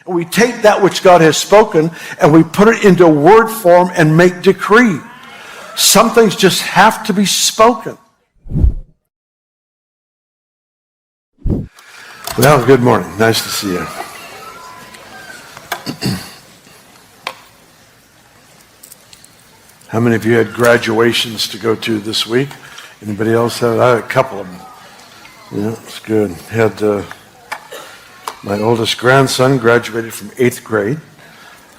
And we take that which God has spoken and we put it into word form and make decree. Some things just have to be spoken. Well, good morning. Nice to see you. How many of you had graduations to go to this week? Anybody else had? I had a couple of them. Yeah, it's good. Had my oldest grandson graduated from 8th grade,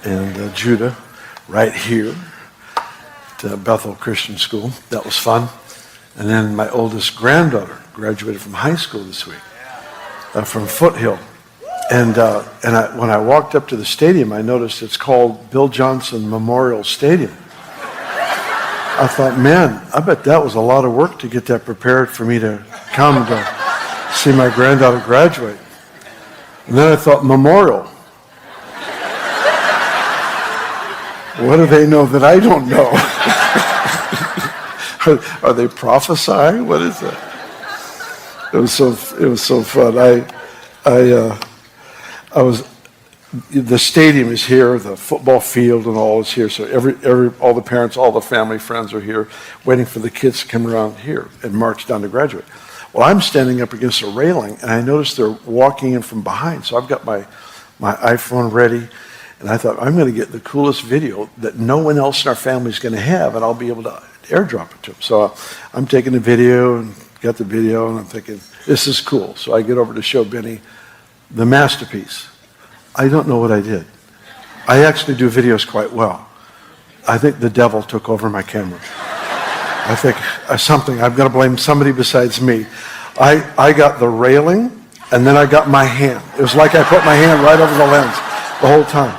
and Judah, right here at Bethel Christian School. That was fun. And then my oldest granddaughter graduated from high school this week, from Foothill. And when I walked up to the stadium, I noticed it's called Bill Johnson Memorial Stadium. I thought, man, I bet that was a lot of work to get that prepared for me to come to see my granddaughter graduate. And then I thought, memorial. What do they know that I don't know? Are they prophesying? What is that? It was so fun. The stadium is here, the football field and all is here. So all the parents, all the family, friends are here waiting for the kids to come around here and march down to graduate. Well, I'm standing up against a railing and I noticed they're walking in from behind. So I've got my iPhone ready and I thought, I'm going to get the coolest video that no one else in our family is going to have and I'll be able to airdrop it to them. So I'm taking the video and got the video and I'm thinking, this is cool. So I get over to show Benny the masterpiece. I don't know what I did. I actually do videos quite well. I think the devil took over my camera. I think I'm going to blame somebody besides me. I got the railing, and then I got my hand. It was like I put my hand right over the lens the whole time.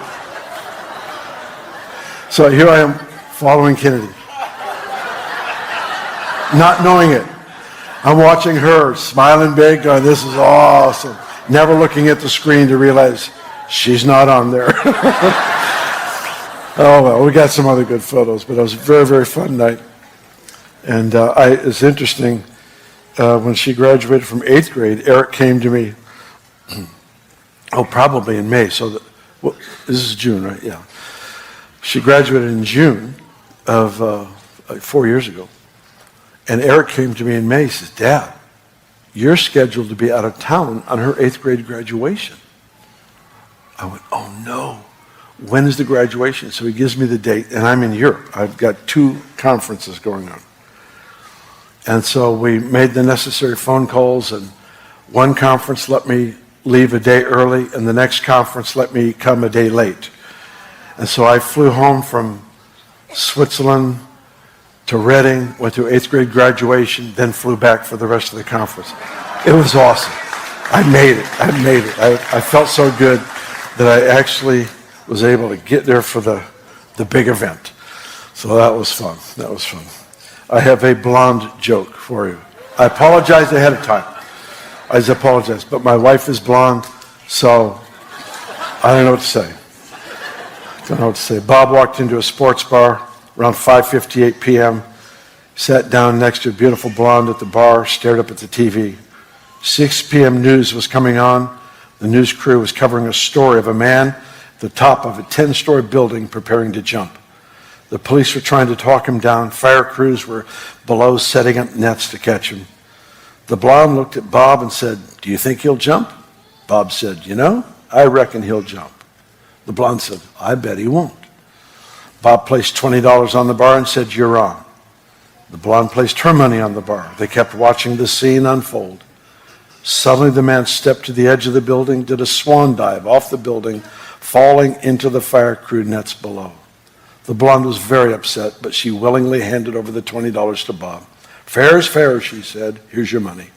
So here I am following Kennedy. Not knowing it. I'm watching her, smiling big, going, this is awesome. Never looking at the screen to realize she's not on there. Oh, well, we got some other good photos, but it was a very, very fun night. And it's interesting, when she graduated from 8th grade, Eric came to me, probably in May. So this is June, right? Yeah. She graduated in June of 4 years ago. And Eric came to me in May. He says, Dad, you're scheduled to be out of town on her 8th grade graduation. I went, oh no, when is the graduation? So he gives me the date, and I'm in Europe. I've got 2 conferences going on. And so we made the necessary phone calls, and one conference let me leave a day early, and the next conference let me come a day late. And so I flew home from Switzerland to Reading, went to 8th grade graduation, then flew back for the rest of the conference. It was awesome. I made it. I felt so good that I actually was able to get there for the big event. So that was fun. I have a blonde joke for you. I apologize ahead of time. I just apologize. But my wife is blonde, so I don't know what to say. Bob walked into a sports bar around 5:58 p.m., sat down next to a beautiful blonde at the bar, stared up at the TV. 6 p.m. news was coming on. The news crew was covering a story of a man at the top of a 10-story building preparing to jump. The police were trying to talk him down. Fire crews were below setting up nets to catch him. The blonde looked at Bob and said, do you think he'll jump? Bob said, I reckon he'll jump. The blonde said, I bet he won't. Bob placed $20 on the bar and said, you're on. The blonde placed her money on the bar. They kept watching the scene unfold. Suddenly the man stepped to the edge of the building, did a swan dive off the building, falling into the fire crew nets below. The blonde was very upset, but she willingly handed over the $20 to Bob. Fair's fair, she said. Here's your money.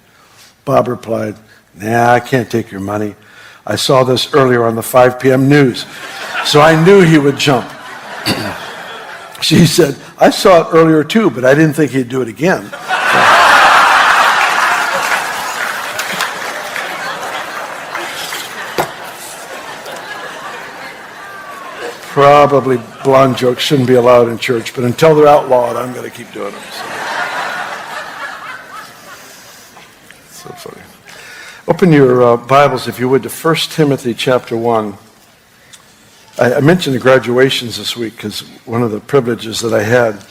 Bob replied, nah, I can't take your money. I saw this earlier on the 5 p.m. news, so I knew he would jump. She said, I saw it earlier too, but I didn't think he'd do it again. Probably blonde jokes shouldn't be allowed in church, but until they're outlawed, I'm going to keep doing them. So funny. Open your Bibles, if you would, to 1 Timothy chapter 1. I mentioned the graduations this week because one of the privileges that I had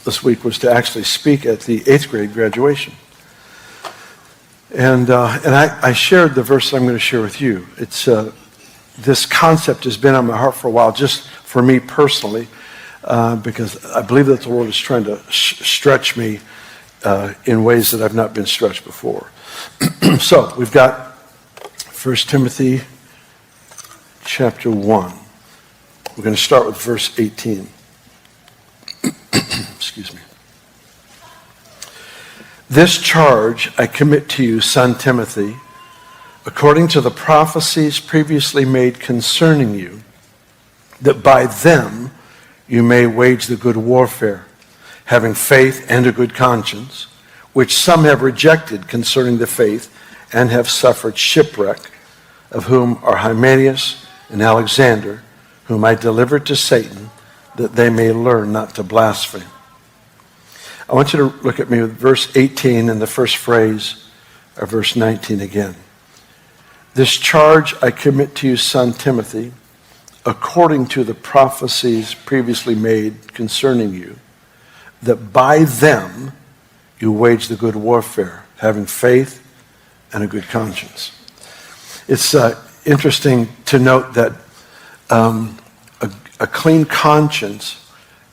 this week was to actually speak at the 8th grade graduation. And I shared the verse I'm going to share with you. It's this concept has been on my heart for a while, just for me personally, because I believe that the Lord is trying to stretch me in ways that I've not been stretched before. So we've got 1 Timothy chapter 1. We're going to start with verse 18. Excuse me. This charge I commit to you, son Timothy, according to the prophecies previously made concerning you, that by them you may wage the good warfare, having faith and a good conscience, which some have rejected concerning the faith and have suffered shipwreck, of whom are Hymenaeus and Alexander, whom I delivered to Satan, that they may learn not to blaspheme. I want you to look at me with verse 18 and the first phrase of verse 19 again. This charge I commit to you, son Timothy, according to the prophecies previously made concerning you, that by them you wage the good warfare, having faith and a good conscience. It's interesting to note that a clean conscience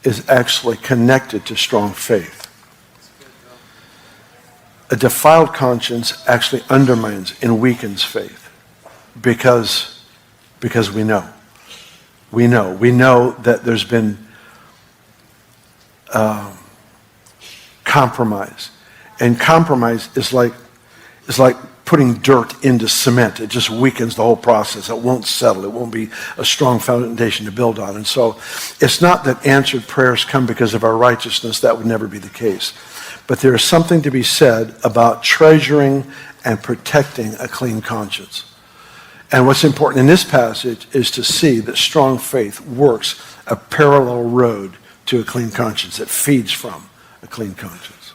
is actually connected to strong faith. A defiled conscience actually undermines and weakens faith because we know. We know that there's been compromise. And compromise is like putting dirt into cement. It just weakens the whole process. It won't settle. It won't be a strong foundation to build on. And so it's not that answered prayers come because of our righteousness. That would never be the case. But there is something to be said about treasuring and protecting a clean conscience. And what's important in this passage is to see that strong faith works a parallel road to a clean conscience. It feeds from a clean conscience.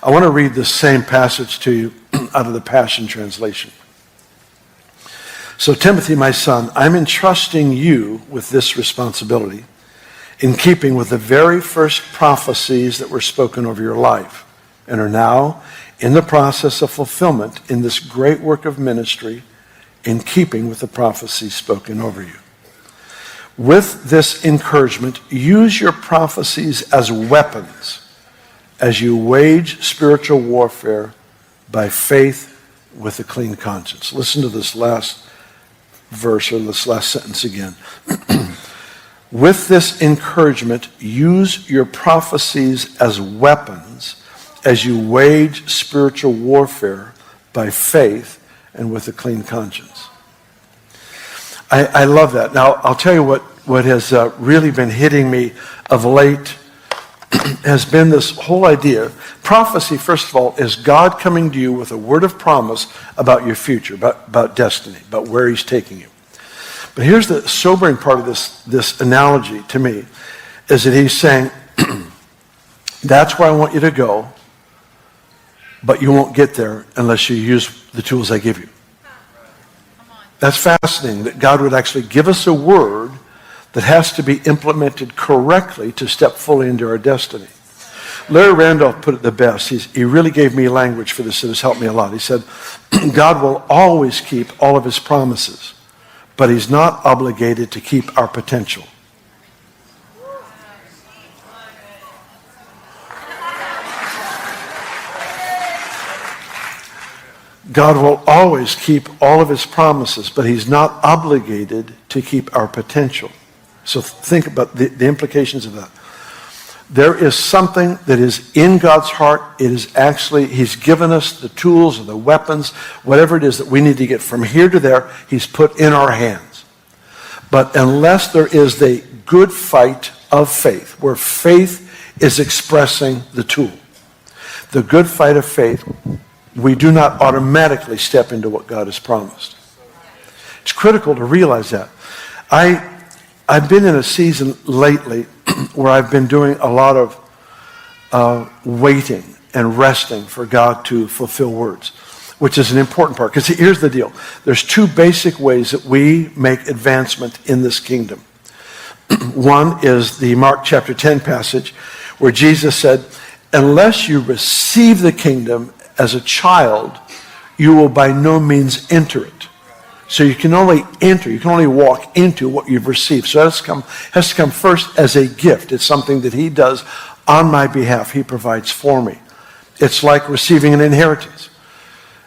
I want to read this same passage to you out of the Passion Translation. So, Timothy, my son, I'm entrusting you with this responsibility in keeping with the very first prophecies that were spoken over your life and are now in the process of fulfillment in this great work of ministry in keeping with the prophecies spoken over you. With this encouragement, use your prophecies as weapons as you wage spiritual warfare by faith with a clean conscience. Listen to this last verse or this last sentence again. With this encouragement, use your prophecies as weapons as you wage spiritual warfare by faith and with a clean conscience. I love that. Now, I'll tell you what has really been hitting me of late has been this whole idea. Prophecy, first of all, is God coming to you with a word of promise about your future, about destiny, about where he's taking you. But here's the sobering part of this analogy to me, is that he's saying, that's where I want you to go, but you won't get there unless you use the tools I give you. That's fascinating, that God would actually give us a word that has to be implemented correctly to step fully into our destiny. Larry Randolph put it the best. He really gave me language for this that has helped me a lot. He said, God will always keep all of his promises, but he's not obligated to keep our potential. God will always keep all of his promises, but he's not obligated to keep our potential. So think about the implications of that. There is something that is in God's heart. It is actually, he's given us the tools or the weapons, whatever it is that we need to get from here to there, he's put in our hands. But unless there is the good fight of faith, where faith is expressing the tool, the good fight of faith, we do not automatically step into what God has promised. It's critical to realize that. I've been in a season lately where I've been doing a lot of waiting and resting for God to fulfill words. which is an important part. Because here's the deal. There's two basic ways that we make advancement in this kingdom. One is the Mark chapter 10 passage where Jesus said, unless you receive the kingdom as a child, you will by no means enter it. So you can only enter, you can only walk into what you've received. So it has to come first as a gift. It's something that he does on my behalf. He provides for me. It's like receiving an inheritance.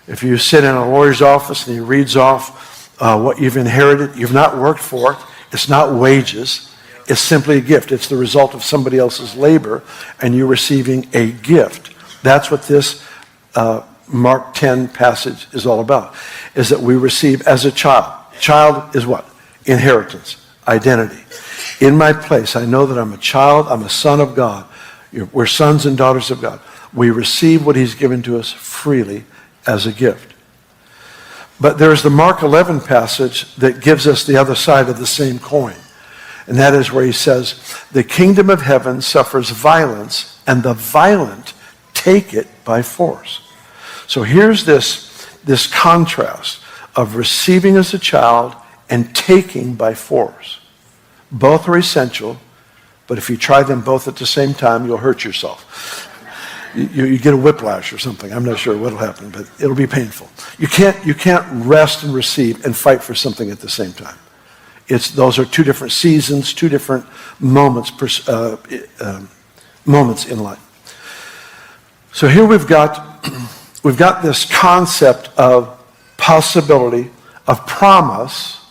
If you sit in a lawyer's office and he reads off what you've inherited, you've not worked for it. It's not wages. It's simply a gift. It's the result of somebody else's labor, and you're receiving a gift. That's what this Mark 10 passage is all about, is that we receive as a child. Child is what? Inheritance, identity. In my place, I know that I'm a child, I'm a son of God. We're sons and daughters of God. We receive what he's given to us freely as a gift. But there's the Mark 11 passage that gives us the other side of the same coin. And that is where he says, the kingdom of heaven suffers violence, and the violent take it by force. So here's this contrast of receiving as a child and taking by force. Both are essential, but if you try them both at the same time, you'll hurt yourself. You get a whiplash or something. I'm not sure what'll happen, but it'll be painful. You can't rest and receive and fight for something at the same time. Those are two different seasons, two different moments in life. So here we've got this concept of possibility, of promise,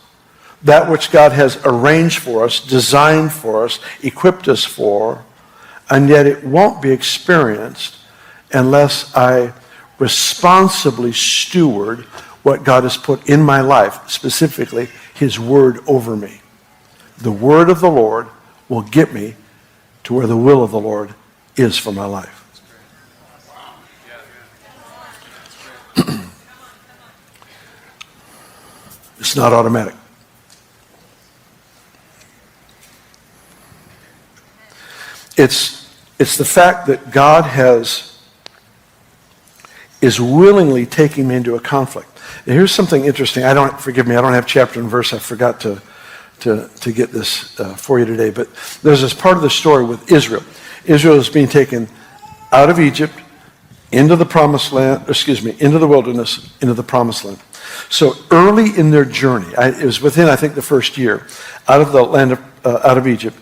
that which God has arranged for us, designed for us, equipped us for, and yet it won't be experienced unless I responsibly steward what God has put in my life, specifically his word over me. The word of the Lord will get me to where the will of the Lord is for my life. It's not automatic. It's the fact that God is willingly taking me into a conflict. Now, here's something interesting. Forgive me, I don't have chapter and verse. I forgot to get this for you today. But there's this part of the story with Israel. Israel is being taken out of Egypt into the promised land, into the wilderness, into the promised land. So early in their journey, it was within, I think, the first year, out of the land out of Egypt,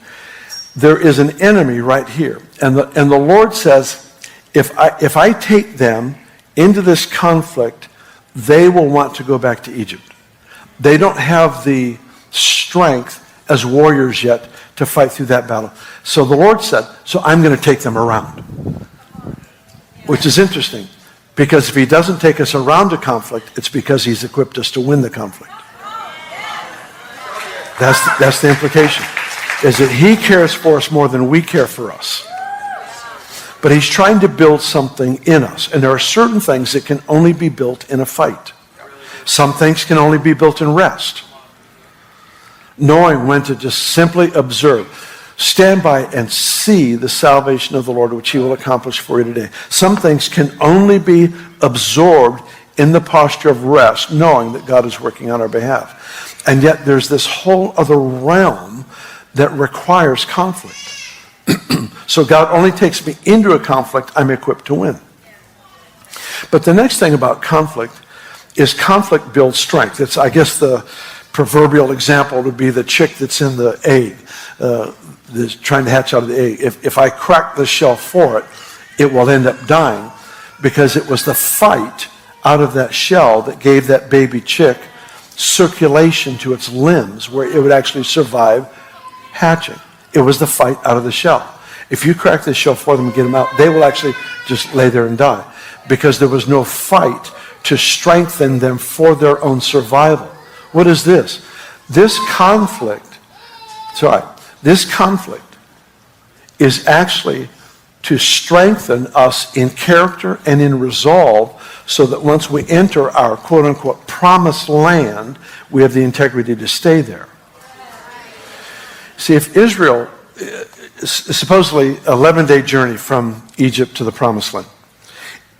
there is an enemy right here. And the Lord says, if I take them into this conflict, they will want to go back to Egypt. They don't have the strength as warriors yet to fight through that battle. So the Lord said, so I'm going to take them around. Which is interesting, because if he doesn't take us around a conflict, it's because he's equipped us to win the conflict. That's the implication, is that he cares for us more than we care for us. But he's trying to build something in us. And there are certain things that can only be built in a fight. Some things can only be built in rest. Knowing when to just simply observe. Stand by and see the salvation of the Lord, which he will accomplish for you today. Some things can only be absorbed in the posture of rest, knowing that God is working on our behalf. And yet there's this whole other realm that requires conflict. So God only takes me into a conflict I'm equipped to win. But the next thing about conflict is conflict builds strength. It's, I guess, the proverbial example would be the chick that's in the egg, that's trying to hatch out of the egg. If I crack the shell for it, it will end up dying, because it was the fight out of that shell that gave that baby chick circulation to its limbs where it would actually survive hatching. It was the fight out of the shell. If you crack the shell for them and get them out, they will actually just lay there and die, because there was no fight to strengthen them for their own survival. What is this? This conflict is actually to strengthen us in character and in resolve, so that once we enter our quote-unquote promised land, we have the integrity to stay there. See, if Israel, supposedly 11-day journey from Egypt to the promised land,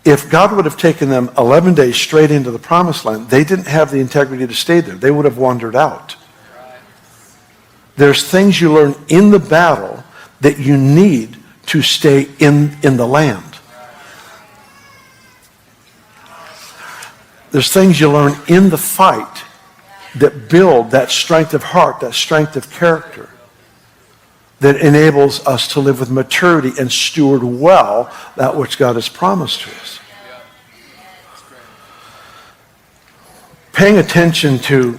If God would have taken them 11 days straight into the promised land, they didn't have the integrity to stay there. They would have wandered out. There's things you learn in the battle that you need to stay in the land. There's things you learn in the fight that build that strength of heart, that strength of character, that enables us to live with maturity and steward well that which God has promised to us. Paying attention to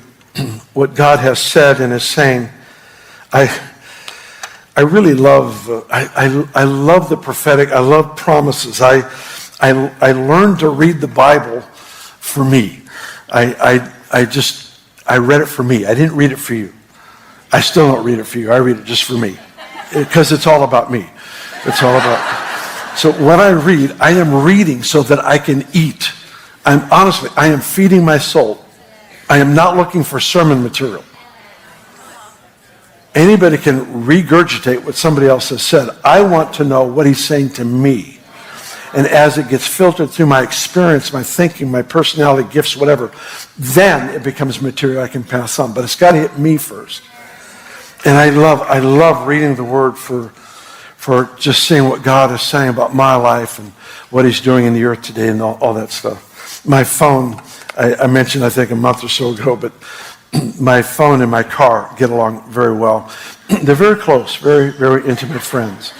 what God has said and is saying, I really love, I love the prophetic. I love promises. I learned to read the Bible for me. I read it for me. I didn't read it for you. I still don't read it for you. I read it just for me. Because it's all about me. It's all about. So when I read, I am reading so that I can eat. Honestly, I am feeding my soul. I am not looking for sermon material. Anybody can regurgitate what somebody else has said. I want to know what he's saying to me. And as it gets filtered through my experience, my thinking, my personality, gifts, whatever, then it becomes material I can pass on. But it's got to hit me first. And I love reading the Word for just seeing what God is saying about my life and what he's doing in the earth today and all that stuff. My phone, I mentioned I think a month or so ago, but my phone and my car get along very well. They're very close, very, very intimate friends.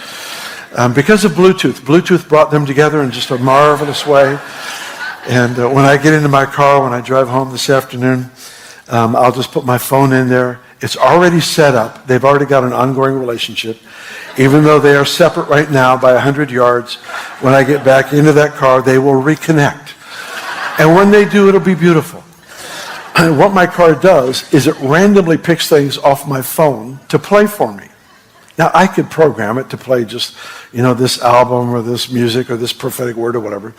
Because of Bluetooth. Bluetooth brought them together in just a marvelous way. And when I get into my car, when I drive home this afternoon, I'll just put my phone in there. It's already set up. They've already got an ongoing relationship. Even though they are separate right now by 100 yards, when I get back into that car, they will reconnect. And when they do, it'll be beautiful. And what my car does is it randomly picks things off my phone to play for me. Now, I could program it to play just, this album or this music or this prophetic word or whatever.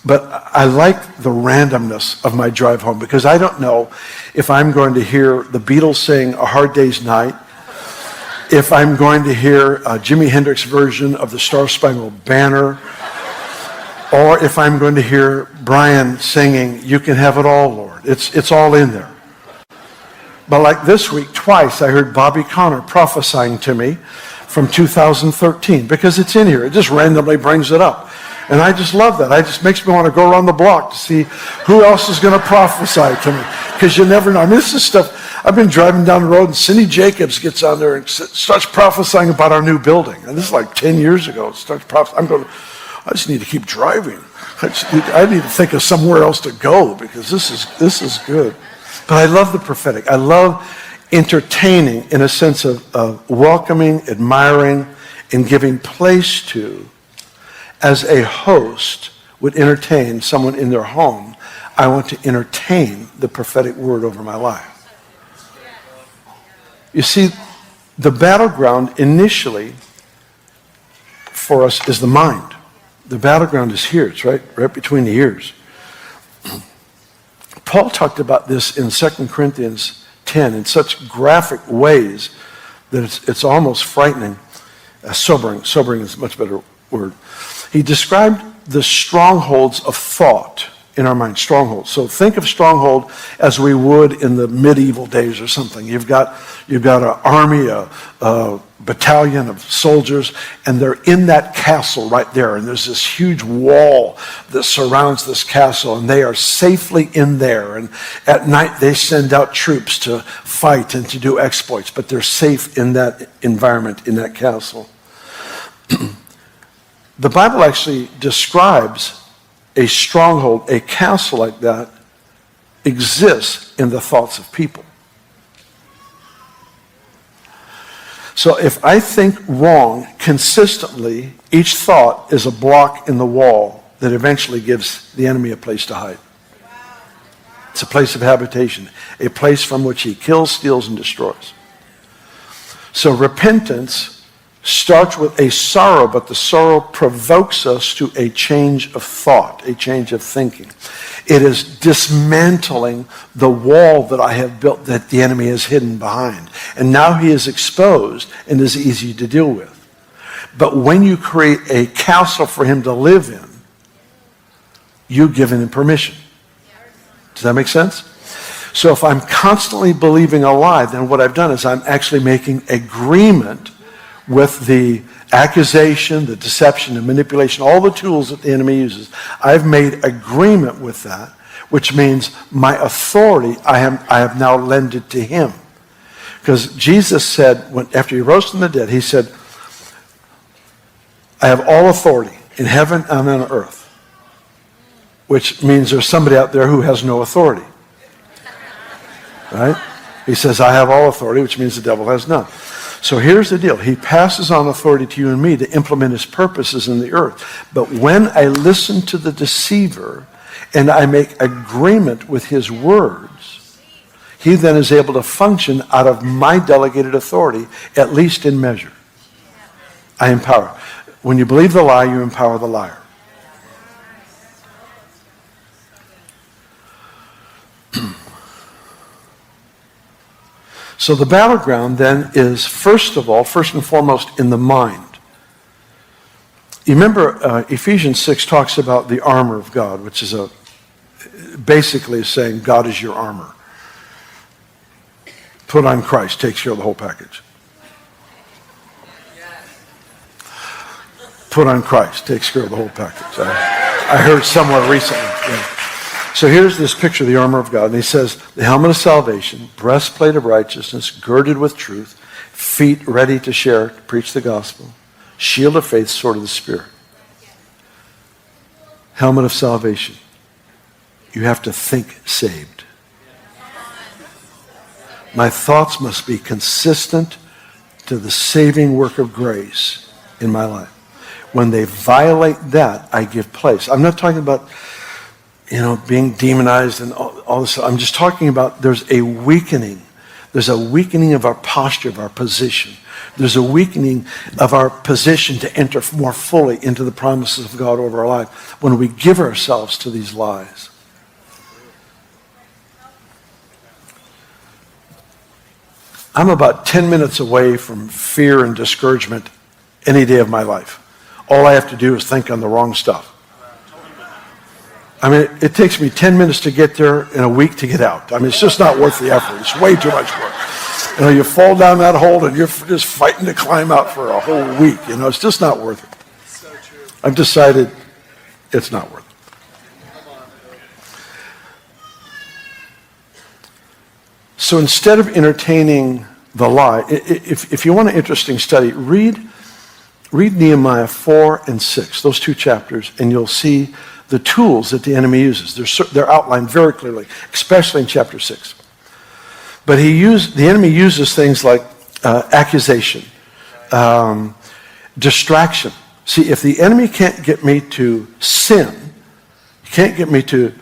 But I like the randomness of my drive home because I don't know if I'm going to hear the Beatles sing A Hard Day's Night, if I'm going to hear a Jimi Hendrix version of the Star Spangled Banner, or if I'm going to hear Brian singing, You Can Have It All, Lord. It's all in there. But like this week, twice I heard Bobby Connor prophesying to me from 2013 because it's in here. It just randomly brings it up. And I just love that. It just makes me want to go around the block to see who else is going to prophesy to me. Because you never know. I mean, this is stuff, I've been driving down the road and Cindy Jacobs gets on there and starts prophesying about our new building. And this is like 10 years ago. It starts prophesying. I'm going, I just need to keep driving. I need to think of somewhere else to go because this is good. But I love the prophetic. I love entertaining in a sense of welcoming, admiring, and giving place to. As a host would entertain someone in their home, I want to entertain the prophetic word over my life. You see, the battleground initially for us is the mind. The battleground is here. It's right between the ears. Paul talked about this in 2 Corinthians 10 in such graphic ways that it's almost frightening. Sobering. Sobering is a much better word. He described the strongholds of thought in our mind, strongholds. So think of stronghold as we would in the medieval days or something. You've got an army, a battalion of soldiers, and they're in that castle right there. And there's this huge wall that surrounds this castle, and they are safely in there. And at night they send out troops to fight and to do exploits, but they're safe in that environment, in that castle. The Bible actually describes a stronghold, a castle like that, exists in the thoughts of people. So if I think wrong consistently, each thought is a block in the wall that eventually gives the enemy a place to hide. It's a place of habitation, a place from which he kills, steals, and destroys. So repentance starts with a sorrow, but the sorrow provokes us to a change of thought, a change of thinking. It is dismantling the wall that I have built that the enemy has hidden behind. And now he is exposed and is easy to deal with. But when you create a castle for him to live in, you giving him permission. Does that make sense? So if I'm constantly believing a lie, then what I've done is I'm actually making agreement with the accusation, the deception, the manipulation, all the tools that the enemy uses. I've made agreement with that, which means my authority, I have now lended to him. Because Jesus said, after he rose from the dead, he said, I have all authority in heaven and on earth. Which means there's somebody out there who has no authority. Right? He says, I have all authority, which means the devil has none. So here's the deal. He passes on authority to you and me to implement his purposes in the earth. But when I listen to the deceiver and I make agreement with his words, he then is able to function out of my delegated authority, at least in measure. I empower. When you believe the lie, you empower the liar. So the battleground then is, first and foremost, in the mind. You remember Ephesians 6 talks about the armor of God, which is basically saying God is your armor. Put on Christ, takes care of the whole package. Put on Christ, takes care of the whole package. I heard someone recently. Yeah. So here's this picture of the armor of God. And he says, the helmet of salvation, breastplate of righteousness, girded with truth, feet ready to share, to preach the gospel, shield of faith, sword of the Spirit. Helmet of salvation. You have to think saved. My thoughts must be consistent to the saving work of grace in my life. When they violate that, I give place. I'm not talking about being demonized and all this. I'm just talking about there's a weakening. There's a weakening of our posture, of our position. There's a weakening of our position to enter more fully into the promises of God over our life when we give ourselves to these lies. I'm about 10 minutes away from fear and discouragement any day of my life. All I have to do is think on the wrong stuff. I mean, it takes me 10 minutes to get there and a week to get out. I mean, it's just not worth the effort. It's way too much work. You fall down that hole and you're just fighting to climb out for a whole week. It's just not worth it. So true. I've decided it's not worth it. So instead of entertaining the lie, if you want an interesting study, read Nehemiah 4 and 6, those two chapters, and you'll see the tools that the enemy uses. They're outlined very clearly, especially in chapter 6. But the enemy uses things like accusation, distraction. See, if the enemy can't get me to sin, he can't get me to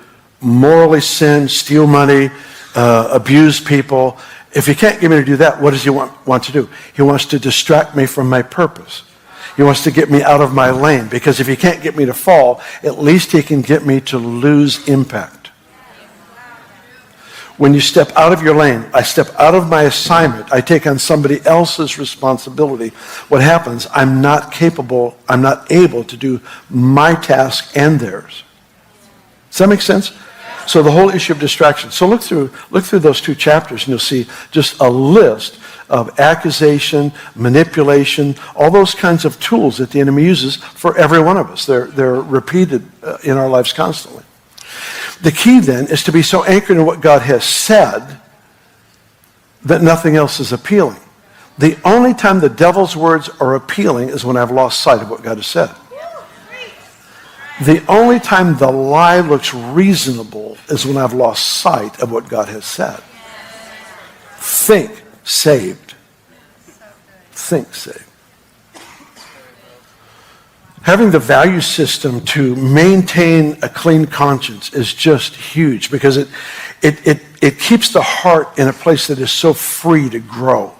morally sin, steal money, abuse people. If he can't get me to do that, what does he want to do? He wants to distract me from my purpose. He wants to get me out of my lane, because if he can't get me to fall, at least he can get me to lose impact. When you step out of your lane, I step out of my assignment, I take on somebody else's responsibility. What happens? I'm not able to do my task and theirs. Does that make sense? So the whole issue of distraction. So look through those two chapters and you'll see just a list of accusation, manipulation, all those kinds of tools that the enemy uses for every one of us. They're repeated in our lives constantly. The key then is to be so anchored in what God has said that nothing else is appealing. The only time the devil's words are appealing is when I've lost sight of what God has said. The only time the lie looks reasonable is when I've lost sight of what God has said. Think saved. Think saved. Having the value system to maintain a clean conscience is just huge, because it keeps the heart in a place that is so free to grow.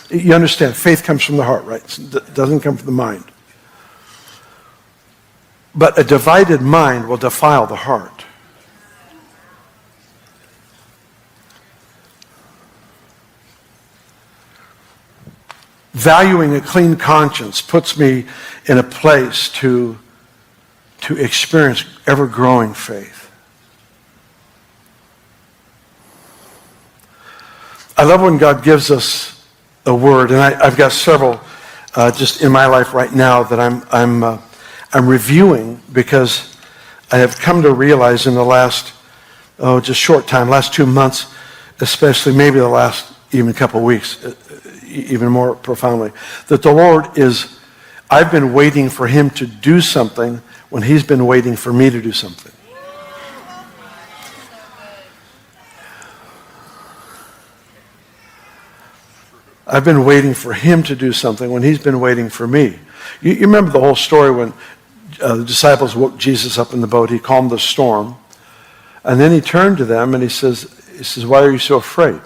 You understand, faith comes from the heart, right? It doesn't come from the mind. But a divided mind will defile the heart. Valuing a clean conscience puts me in a place to to experience ever-growing faith. I love when God gives us a word, and I've got several just in my life right now that I'm reviewing, because I have come to realize in the last, just short time, last 2 months, especially maybe the last even couple of weeks, even more profoundly, that the Lord is, I've been waiting for him to do something when he's been waiting for me to do something. I've been waiting for him to do something when he's been waiting for me. You remember the whole story when the disciples woke Jesus up in the boat. He calmed the storm. And then he turned to them and he says, why are you so afraid?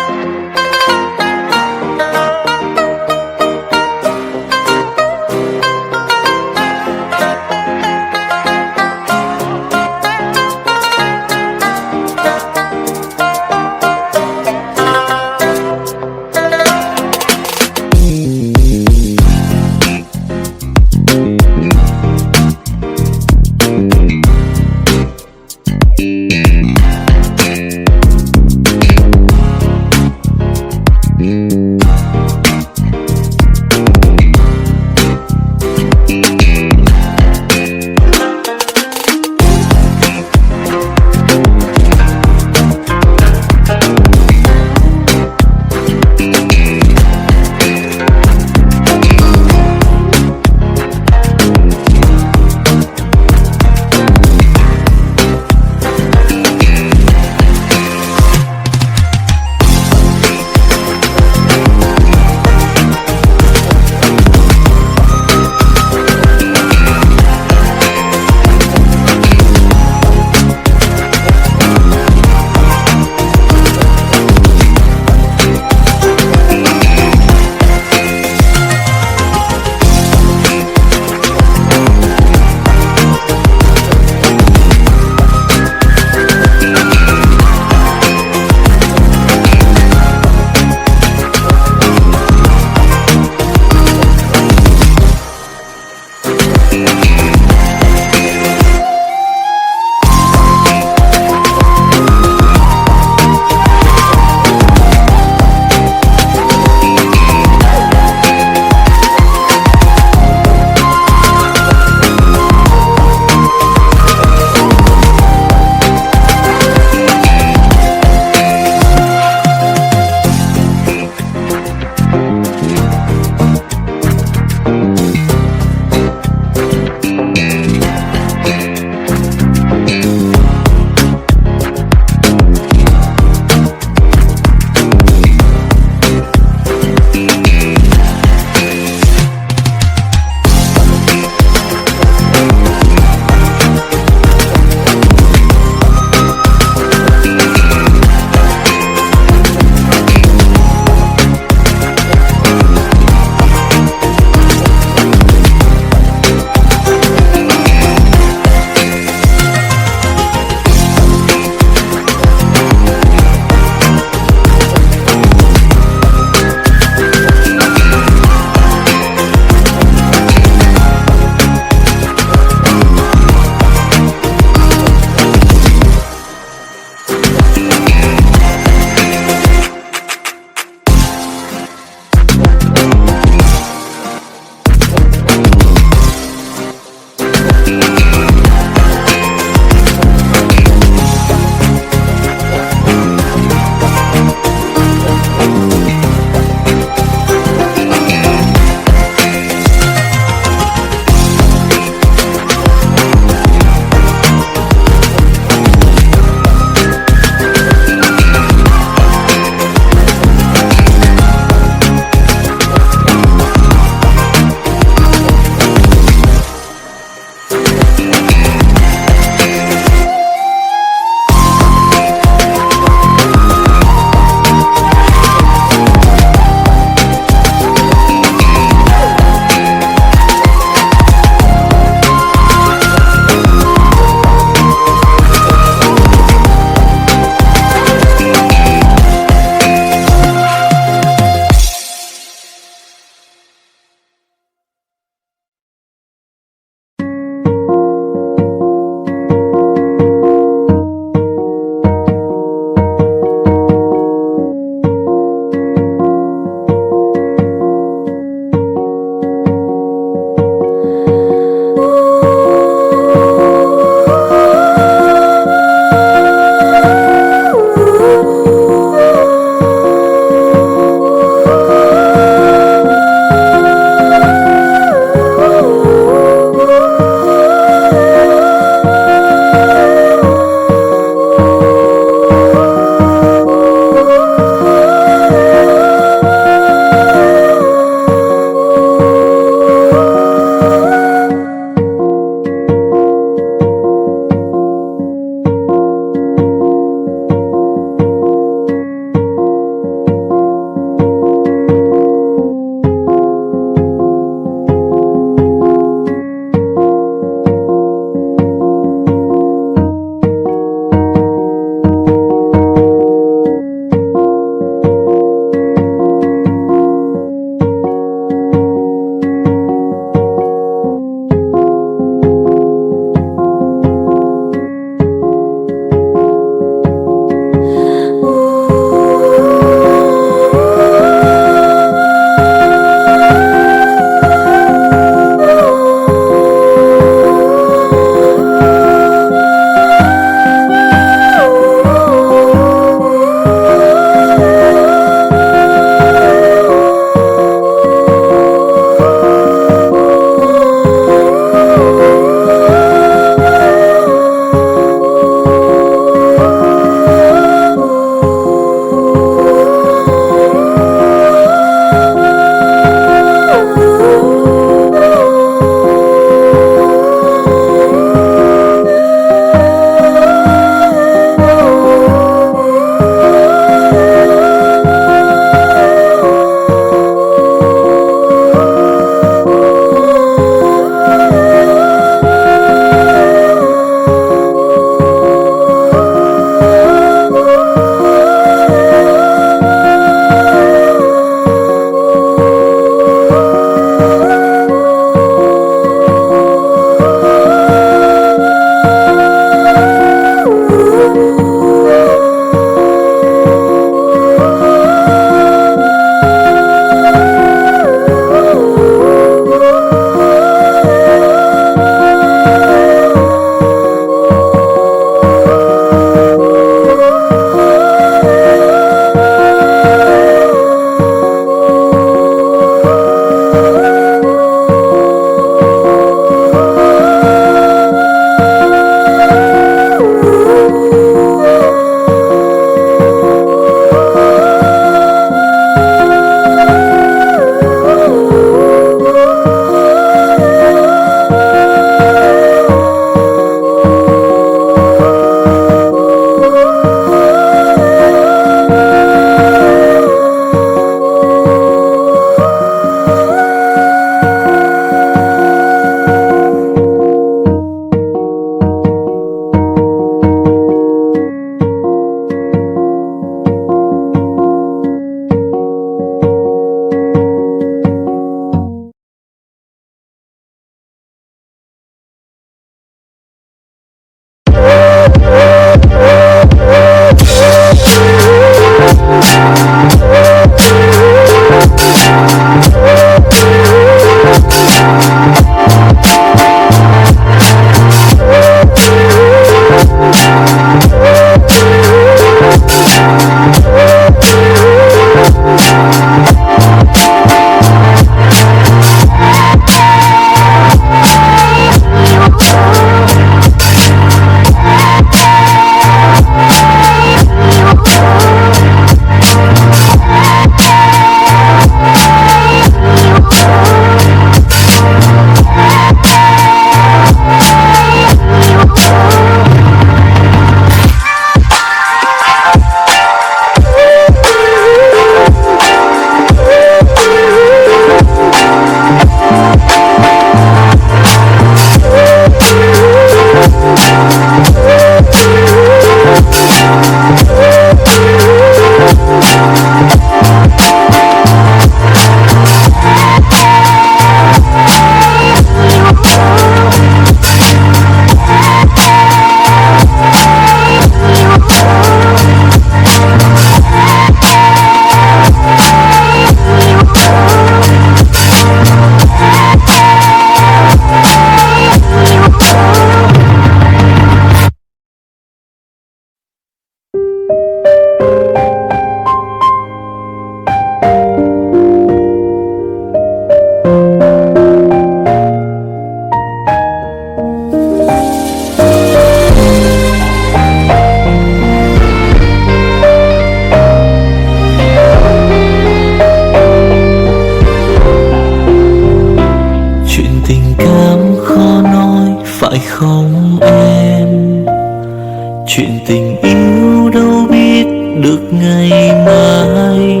ngày mai.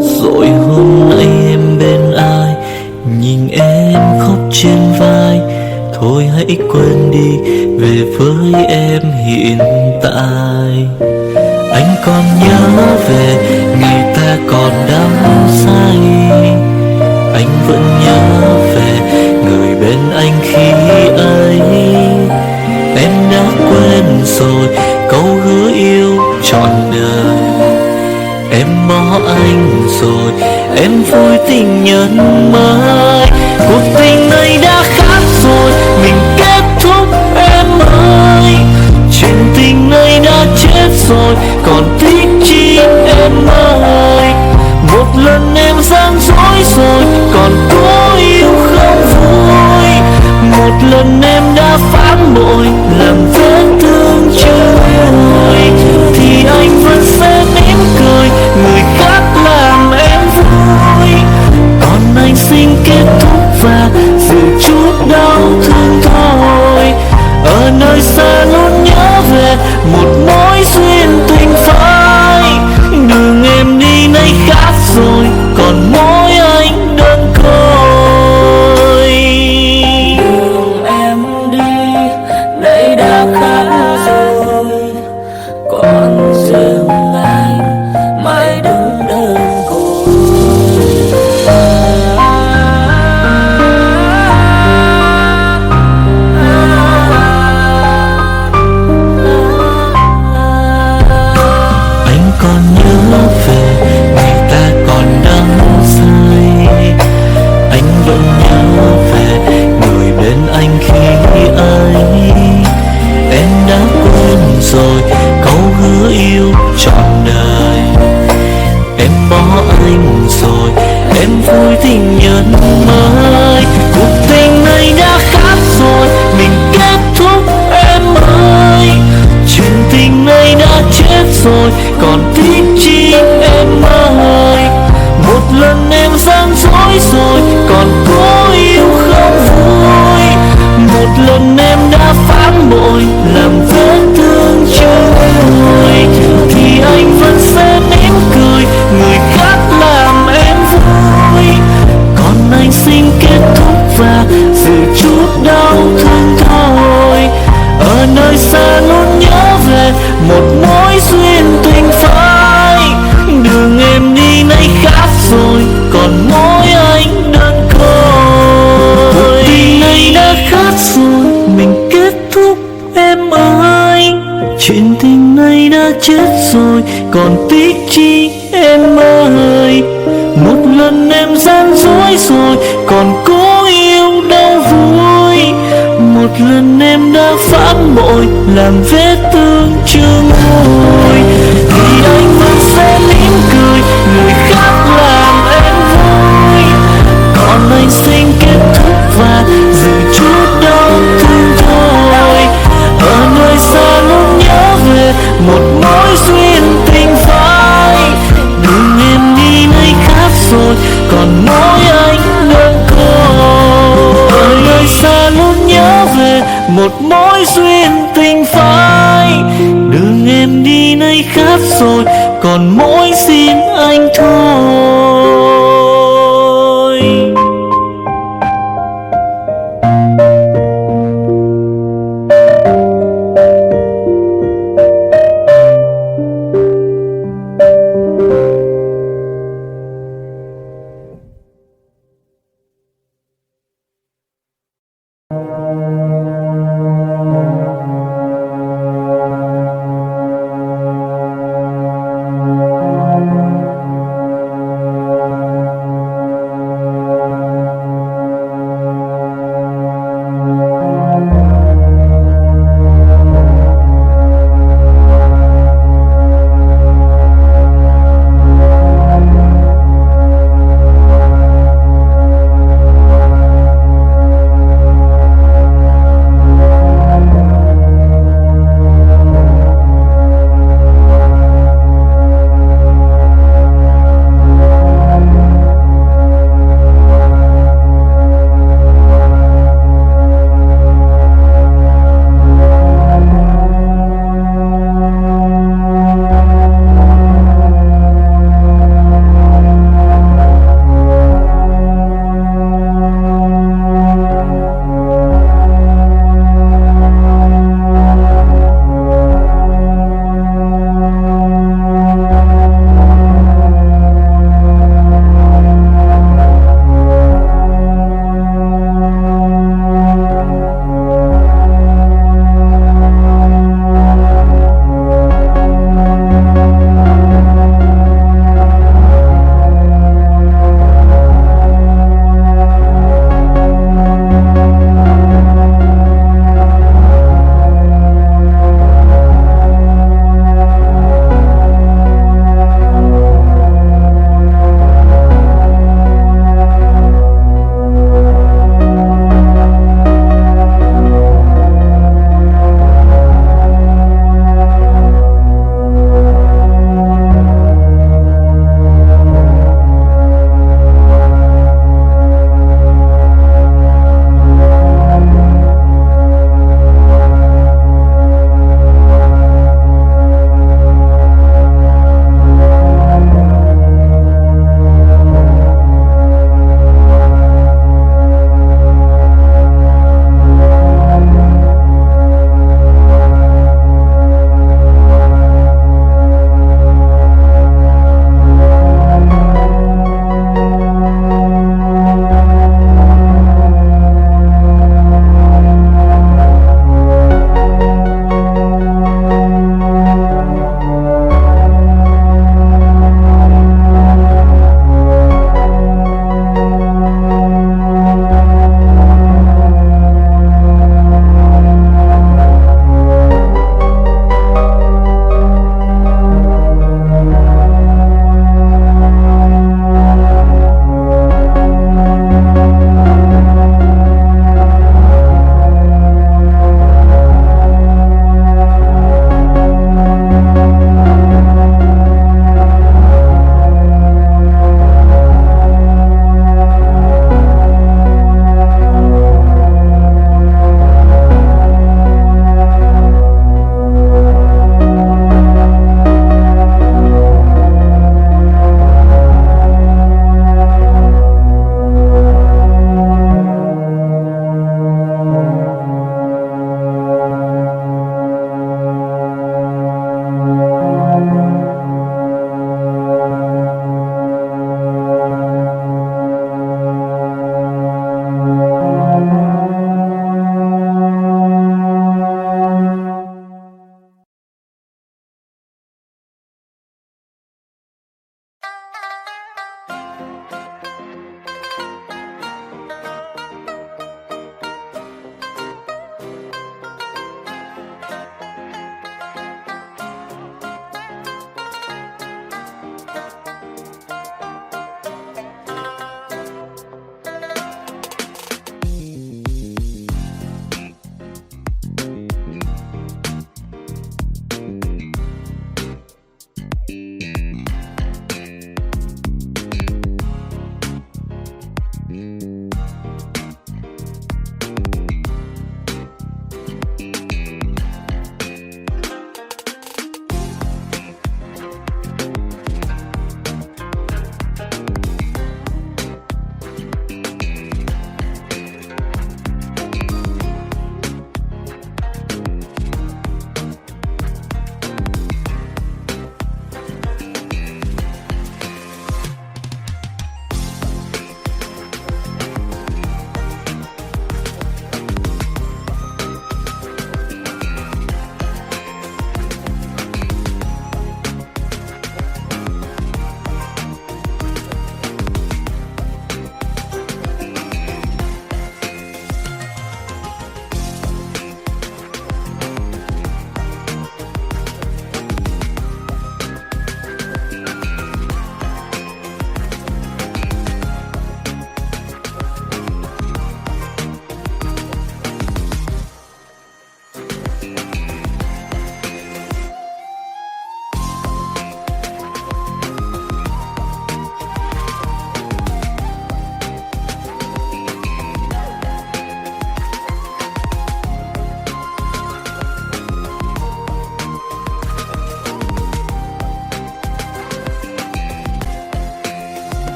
Rồi hôm nay em bên ai, nhìn em khóc trên vai. Thôi hãy quên đi, về với em hiện tại. Anh còn nhớ về ngày ta còn đắm say. Anh vẫn nhớ về người bên anh khi ấy. Em đã quên rồi câu hứa yêu trọn đời. Em bỏ anh rồi, em vui tình nhân mới. Cuộc tình này đã khác rồi, mình kết thúc em ơi. Chuyện tình này đã chết rồi, còn thích chi em ơi. Một lần em gian dối rồi, còn cố yêu không vui. Một lần em đã phản bội, làm vết thương chưa nguôi. Thì anh vẫn sẽ mỉm cười, người khác làm em vui. Còn anh xin kết thúc và giữ chút đau thương thôi. Ở nơi xa luôn nhớ về một mối duyên tình phai. Đường em đi nay khác rồi, còn mỗi anh đơn côi. Đường em đi nay đã khác rồi, còn riêng anh mãi đứng đơn côi. Anh còn nhớ về ngày ta còn đắm say. Anh vẫn nhớ về người bên anh khi ấy. Em đã quên rồi câu hứa yêu trọn đời. Em bỏ anh rồi, em vui tình nhân mới. Cuộc tình này đã khác rồi, mình kết thúc em ơi. Chuyện tình này đã chết rồi, còn thích chi em ơi. Một lần em gian dối rồi, còn cố yêu không vui. Một lần em đã phản bội, làm vết thương chưa nguôi. Thì anh vẫn sẽ mỉm cười, người khác làm em vui. Còn anh xin kết thúc và giữ chút đau thương thôi. Ở nơi xa luôn nhớ về một mối duyên tình phai. Đường em đi nay khác rồi, còn mỗi anh đơn côi. Cuộc tình này đã khác rồi, mình kết thúc em ơi. Chuyện tình này đã chết rồi, còn tiếc chi em ơi. Một lần em gian dối rồi, còn cố yêu đâu vui. Một lần em đã phản bội, làm vết thương chưa nguôi. Thì anh vẫn sẽ mỉm cười, người khác làm em vui. Còn anh xin kết thúc và giữ chút đau thương thôi. Ở nơi xa luôn nhớ về một mối duyên tình phai. Đường em đi nay khác rồi, còn mỗi anh đơn côi. Ở nơi xa luôn nhớ về một mối duyên tình phai. Đường em đi nay khác rồi, còn mỗi riêng anh thôi.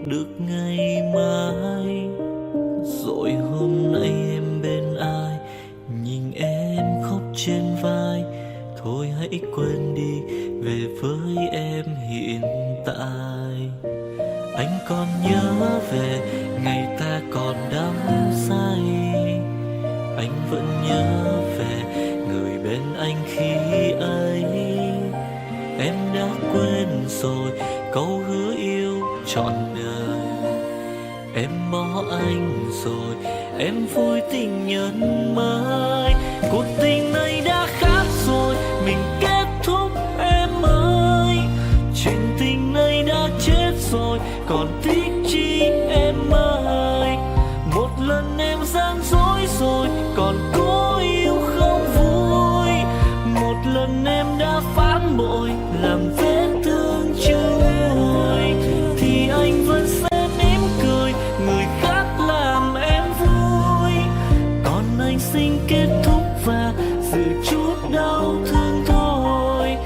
được ngày mai. Rồi hôm nay em bên ai, nhìn em khóc trên vai. Thôi hãy quên đi, về với em hiện tại. Anh còn nhớ về ngày ta còn đắm say. Anh vẫn nhớ về người bên anh khi ấy. Em đã quên rồi câu hứa yêu trọn đời. Em bỏ anh rồi, em vui tình nhân mới. Cuộc tình này đã khác rồi, mình kết thúc em ơi. Chuyện tình này đã chết rồi, còn tiếc chi em ơi. Một lần em gian dối rồi, còn cố yêu không vui. Một lần em đã phản bội, làm vết thương chưa nguôi. Thì anh vẫn sẽ mỉm cười, người khác làm em vui. Còn anh xin kết thúc và giữ chút đau thương thôi.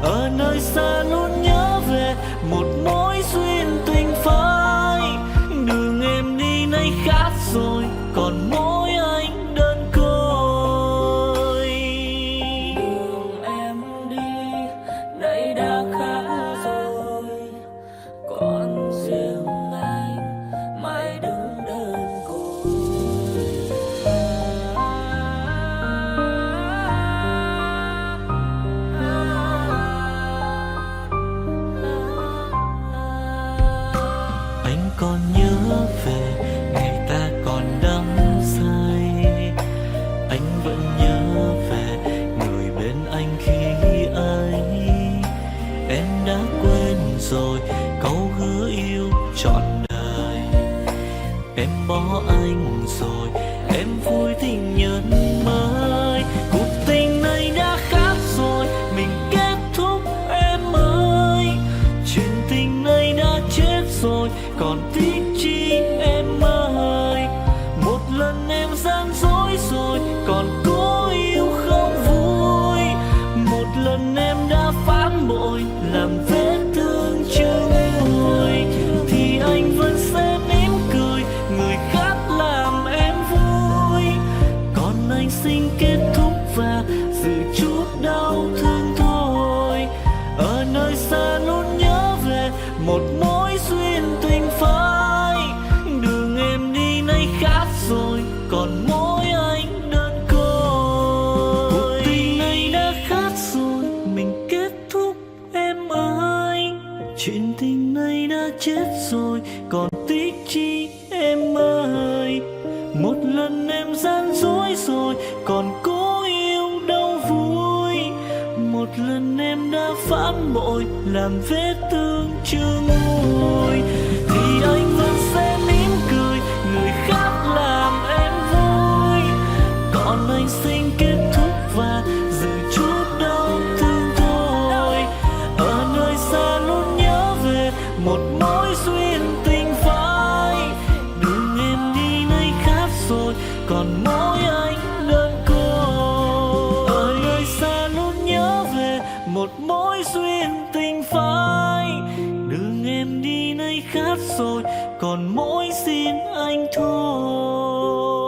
Ở nơi xa luôn nhớ về một mối duyên tình phai. Đường em đi nay khác rồi, còn mỗi anh đơn côi. Đường em đi nay đã khác rồi, còn riêng anh mãi đứng đơn côi. Anh còn nhớ về ngày ta còn đắm say. Anh vẫn nhớ về người bên anh khi ấy. Em đã quên rồi câu hứa yêu trọn đời. Em bỏ anh rồi, em vui tình nhân mới. Cuộc tình này đã khác rồi, mình kết thúc em ơi. Chuyện tình này đã chết rồi, còn tiếc chi em ơi. Một lần em gian dối rồi, còn cố yêu không vui. Một lần em đã phản bội, làm vết thương chưa nguôi. Thì anh vẫn sẽ mỉm cười, người khác làm em vui. Còn anh xin kết thúc và giữ chút đau thương thôi. Ở nơi xa luôn nhớ về một mối duyên tình phai. Đường em đi nay khác rồi, còn mỗi anh đơn côi. Cuộc tình này đã khác rồi, mình kết thúc em ơi. Chuyện tình này đã chết rồi, còn tiếc chi em ơi. Một lần em gian dối rồi, còn cố yêu đâu vui. Một lần em đã phản bội, làm vết thương chưa nguôi. Thì anh vẫn sẽ mỉm cười, người khác làm em vui. Còn anh xin kết thúc và giữ chút đau thương thôi. Ở nơi xa luôn nhớ về một mối duyên tình phai. Đường em đi nay khác rồi, còn mỗi anh đơn côi. Ở nơi xa luôn nhớ về một mối duyên tình phai. Đường em đi nay khác rồi, còn mỗi xin anh thôi.